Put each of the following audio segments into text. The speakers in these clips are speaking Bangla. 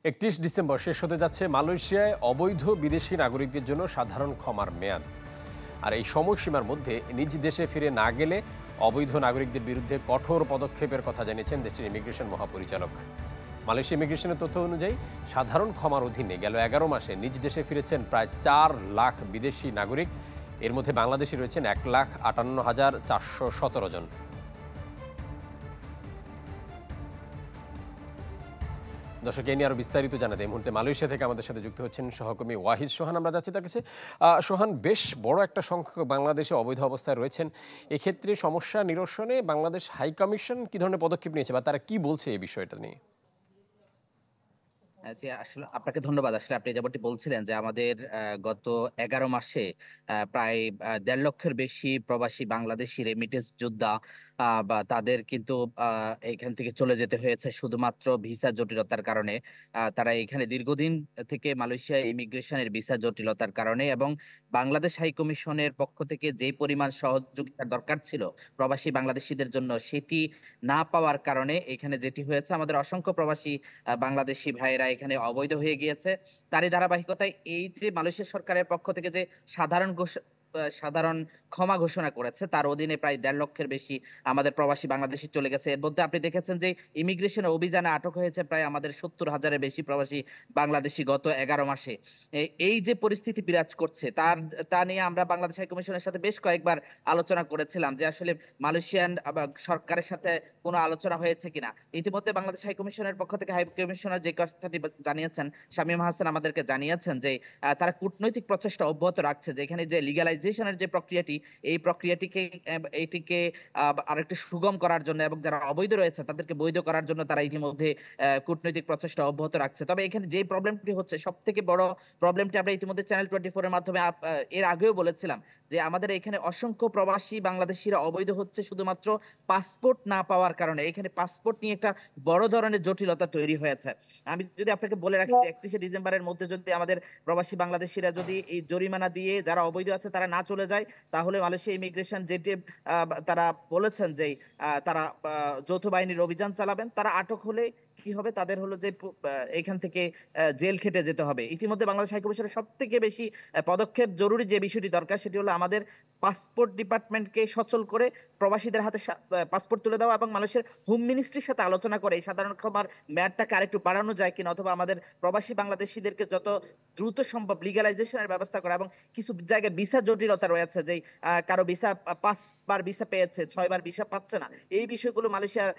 ৩১ ডিসেম্বর শেষ হতে যাচ্ছে মালয়েশিয়ায় অবৈধ বিদেশি নাগরিকদের জন্য সাধারণ ক্ষমার মেয়াদ। আর এই সময়সীমার মধ্যে নিজ দেশে ফিরে না গেলে অবৈধ নাগরিকদের বিরুদ্ধে কঠোর পদক্ষেপের কথা জানিয়েছেন দেশটির ইমিগ্রেশন মহাপরিচালক। মালয়েশিয়া ইমিগ্রেশনের তথ্য অনুযায়ী সাধারণ ক্ষমার অধীনে গেল ১১ মাসে নিজ দেশে ফিরেছেন প্রায় ৪ লাখ বিদেশি নাগরিক। এর মধ্যে বাংলাদেশি রয়েছেন ১,৫৮,৪১৭ জন। দর্শক, এ নিয়ে আরো বিস্তারিত জানাতে এই মুহূর্তে মালয়েশিয়া থেকে আমাদের সাথে যুক্ত হচ্ছেন সহকর্মী ওয়াহিদ সোহান। আমরা যাচ্ছি তার কাছে। সোহান, বেশ বড় একটা সংখ্যক বাংলাদেশে অবৈধ অবস্থায় রয়েছেন। এক্ষেত্রে সমস্যা নিরসনে বাংলাদেশ হাই কমিশন কি ধরনের পদক্ষেপ নিয়েছে বা তারা কি বলছে এই বিষয়টা নিয়ে? জি, আসলে আপনাকে ধন্যবাদ। আসলে আপনি যেমনটি বলছিলেন যে আমাদের গত ১১ মাসে প্রায় ১.৫ লক্ষের বেশি প্রবাসী বাংলাদেশি রেমিটেন্স যোদ্ধা বা তাদের কিন্তু এখান থেকে চলে যেতে হয়েছে শুধুমাত্র ভিসা জটিলতার কারণে। তারা এখানে দীর্ঘদিন থেকে মালয়েশিয়া ইমিগ্রেশনের ভিসা জটিলতার কারণে এবং বাংলাদেশ হাই কমিশনের পক্ষ থেকে যেই পরিমাণ সহযোগিতার দরকার ছিল প্রবাসী বাংলাদেশীদের জন্য সেটি না পাওয়ার কারণে এখানে যেটি হয়েছে আমাদের অসংখ্য প্রবাসী বাংলাদেশি ভাইয়েরা এখানে অবৈধ হয়ে গিয়েছে। তারই ধারাবাহিকতায় এই যে মালয়েশিয়া সরকারের পক্ষ থেকে যে সাধারণ ক্ষমা ঘোষণা করেছে তার অধীনে প্রায় ১.৫ লক্ষের বেশি আমাদের প্রবাসী বাংলাদেশী চলে গেছে। এর মধ্যে আপনি দেখেছেন যে ইমিগ্রেশন অভিযানে আটক হয়েছে প্রায় আমাদের ৭০,০০০ এর বেশি প্রবাসী বাংলাদেশী গত ১১ মাসে। এই যে পরিস্থিতি বিরাজ করছে তা নিয়ে আমরা বাংলাদেশ হাই কমিশনের সাথে বেশ কয়েকবার আলোচনা করেছিলাম যে আসলে মালয়েশিয়ান সরকারের সাথে কোনো আলোচনা হয়েছে কিনা। ইতিমধ্যে বাংলাদেশ হাই কমিশনের পক্ষ থেকে হাই কমিশনার যে কথাটি জানিয়েছেন, শামীম হাসান আমাদেরকে জানিয়েছেন যে তারা কূটনৈতিক প্রচেষ্টা অব্যাহত রাখছে যে এখানে যে লিগ্যালাইজেশনের যে প্রক্রিয়াটি, এই প্রক্রিয়াটিকে এইটিকে আরেকটু সুগম করার জন্য এবং যারা অবৈধ রয়েছে তাদেরকে বৈধ করার জন্য তারা ইতিমধ্যে কূটনৈতিক প্রচেষ্টা অব্যাহত রাখছে। তবে এখানে যে প্রবলেমটি হচ্ছে সবথেকে বড় প্রবলেমটি আমরা ইতিমধ্যে চ্যানেল 24 এর মাধ্যমে এর আগেও বলেছিলাম যে আমাদের এখানে অসংখ্য প্রবাসী বাংলাদেশীরা অবৈধ হচ্ছে শুধুমাত্র পাসপোর্ট না পাওয়ার কারণে। এখানে পাসপোর্ট নিয়ে একটা বড় ধরনের জটিলতা তৈরি হয়েছে। আমি যদি আপনাকে বলে রাখি যে ৩১শে ডিসেম্বরের মধ্যে যদি আমাদের প্রবাসী বাংলাদেশীরা যদি এই জরিমানা দিয়ে যারা অবৈধ আছে তারা না চলে যায়, তাহলে মালয়েশিয়া ইমিগ্রেশন যেটি তারা বলেছেন যে তারা যৌথ বাহিনীর অভিযান চালাবেন। তারা আটক হলে কি হবে? তাদের হলো যে এখান থেকে জেল খেটে যেতে হবে। ইতিমধ্যে বাংলাদেশ হাই কমিশনের সবথেকে বেশি পদক্ষেপ জরুরি যে বিষয়টি দরকার সেটি হলো আমাদের পাসপোর্ট ডিপার্টমেন্টকে সচল করে প্রবাসীদের হাতে পাসপোর্ট তুলে দেওয়া এবং মালয়েশিয়ার হোম মিনিস্ট্রির সাথে আলোচনা করে এই সাধারণ ক্ষমার মেয়াদটাকে আরেকটু বাড়ানো যায় কিনা, অথবা আমাদের প্রবাসী বাংলাদেশীদেরকে যত দ্রুত সম্ভব লিগ্যালাইজেশনের ব্যবস্থা করা। এবং কিছু জায়গায় ভিসা জটিলতা রয়েছে যে কারো ভিসা ৫ বার ভিসা পেয়েছে, ৬ বার ভিসা পাচ্ছে না। এই বিষয়গুলো মালয়েশিয়ার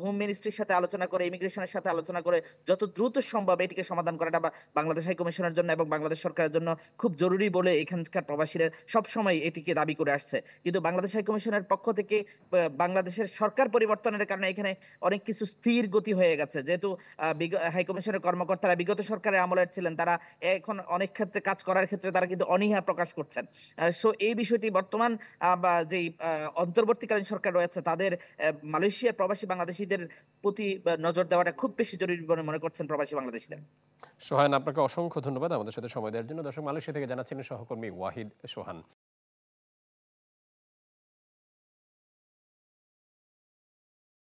হোম মিনিস্ট্রির সাথে আলোচনা করে, ইমিগ্রেশনের সাথে আলোচনা করে যত দ্রুত সম্ভব এটিকে সমাধান করাটা বাংলাদেশ হাই কমিশনের জন্য এবং বাংলাদেশ সরকারের জন্য খুব জরুরি বলে এখানকার প্রবাসীরা সবসময় এটিকে দাবি করে আসছে। কিন্তু বাংলাদেশ হাই কমিশনের পক্ষ থেকে বাংলাদেশের সরকার পরিবর্তনের কারণে এখানে অনেক কিছু স্থির গতি হয়ে গেছে। যেহেতু হাই কমিশনের কর্মকর্তারা বিগত সরকারের আমলের ছিলেন, তারা এখন অনেক ক্ষেত্রে কাজ করার ক্ষেত্রে তারা কিন্তু অনীহা প্রকাশ করছেন। সো এই বিষয়টি বর্তমান বা যেই অন্তর্বর্তীকালীন সরকার রয়েছে তাদের মালয়েশিয়ার প্রবাসী বাংলাদেশীদের প্রতি নজর দেওয়াটা খুব বেশি জরুরি বলে মনে করছেন প্রবাসী বাংলাদেশীরা। সোহান, আপনাকে অসংখ্য ধন্যবাদ আমাদের সাথে সময় দেওয়ার জন্য। দর্শক, মালয়েশিয়া থেকে জানাচ্ছিলেন সহকর্মী ওয়াহিদ সোহান।